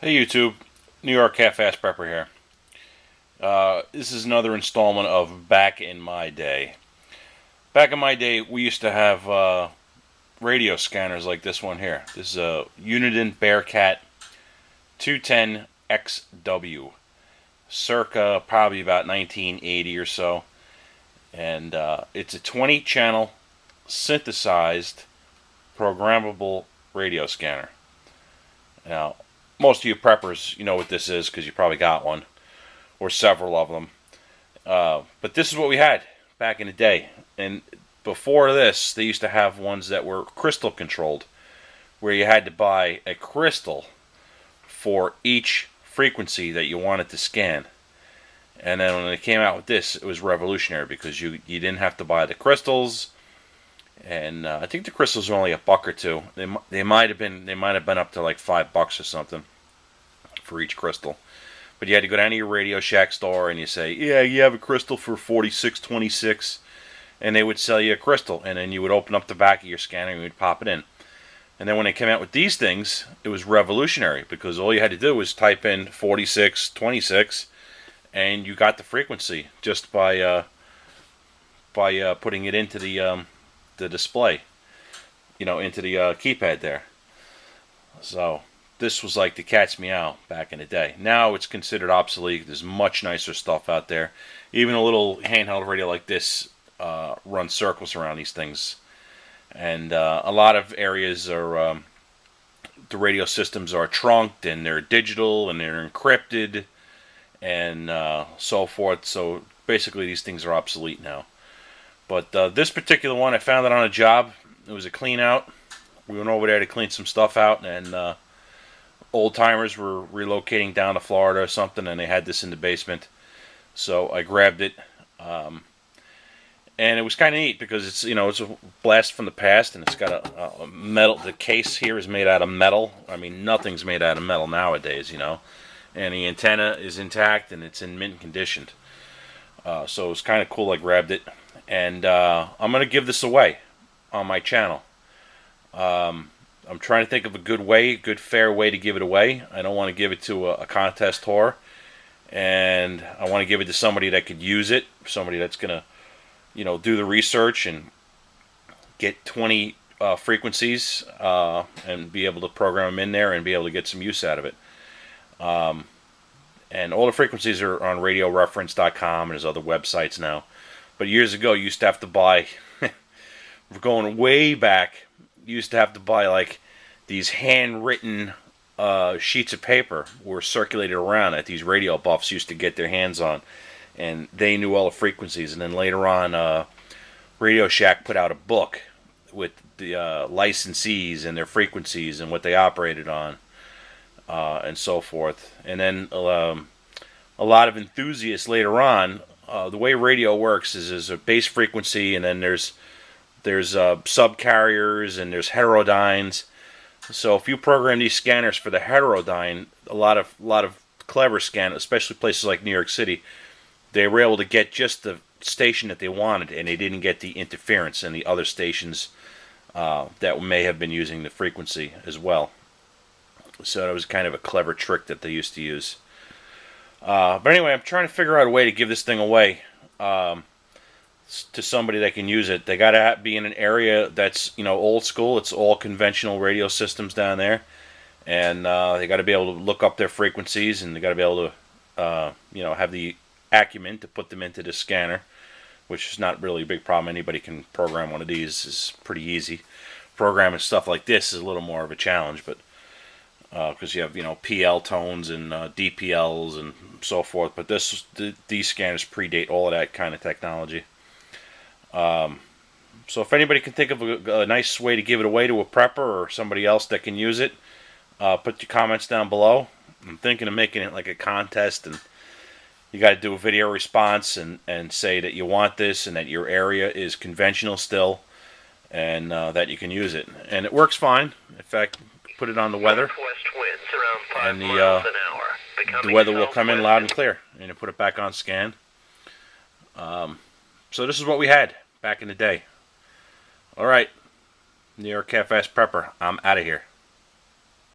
Hey YouTube, New York Half-Ass Prepper here. This is another installment of Back in My Day. Back in my day, we used to have radio scanners like this one here. This is a Uniden Bearcat 210XW, circa probably about 1980 or so. And it's a 20-channel synthesized programmable radio scanner. Now, most of you preppers, you know what this is because you probably got one or several of them. But this is what we had back in the day. And before this, they used to have ones that were crystal controlled, where you had to buy a crystal for each frequency that you wanted to scan. And then when they came out with this, it was revolutionary because you didn't have to buy the crystals. And I think the crystals were only $1 or $2. They might have been up to like $5 or something for each crystal. But you had to go down to your Radio Shack store and you say, yeah, you have a crystal for $46.26, and they would sell you a crystal, and then you would open up the back of your scanner and you would pop it in. And then when they came out with these things, it was revolutionary because all you had to do was type in 4626 and you got the frequency just by putting it into the display, into the keypad there. So this was like the cat's meow back in the day. Now it's considered obsolete. There's much nicer stuff out there. Even a little handheld radio like this runs circles around these things. And a lot of areas are the radio systems are trunked and they're digital and they're encrypted and so forth. So basically these things are obsolete now. But this particular one, I found it on a job. It was a clean out. We went over there to clean some stuff out, and old timers were relocating down to Florida or something, and they had this in the basement. So I grabbed it, and it was kind of neat because it's it's a blast from the past, and it's got a metal. The case here is made out of metal. I mean, nothing's made out of metal nowadays, And the antenna is intact and it's in mint condition. So it was kind of cool. I grabbed it. And I'm going to give this away on my channel. I'm trying to think of a good fair way to give it away. I don't want to give it to a contest whore. And I want to give it to somebody that could use it. Somebody that's going to, do the research and get 20 frequencies and be able to program them in there and be able to get some use out of it. And all the frequencies are on radioreference.com, and there's other websites now. But years ago, you used to have to buy, we're going way back, you used to have to buy like these handwritten sheets of paper were circulated around that these radio buffs used to get their hands on. And they knew all the frequencies. And then later on, Radio Shack put out a book with the licensees and their frequencies and what they operated on and so forth. And then a lot of enthusiasts later on, the way radio works is there's a base frequency, and then there's subcarriers, and there's heterodynes. So if you program these scanners for the heterodyne, a lot of clever scanners, especially places like New York City, they were able to get just the station that they wanted, and they didn't get the interference in the other stations that may have been using the frequency as well. So that was kind of a clever trick that they used to use. But anyway, I'm trying to figure out a way to give this thing away to somebody that can use it. They got to be in an area that's old school. It's all conventional radio systems down there, and they got to be able to look up their frequencies, and they got to be able to have the acumen to put them into the scanner, which is not really a big problem. Anybody can program one of these. It's pretty easy. Programming stuff like this is a little more of a challenge, but because you have PL tones and DPLs and so forth, but these scanners predate all of that kind of technology. So if anybody can think of a nice way to give it away to a prepper or somebody else that can use it, put your comments down below. I'm thinking of making it like a contest, and you got to do a video response and say that you want this and that your area is conventional still, and that you can use it. And it works fine. In fact, put it on the weather, and the weather will come in loud and clear, and you put it back on scan. So this is what we had back in the day. All right, New York Half-Ass Prepper, I'm out of here.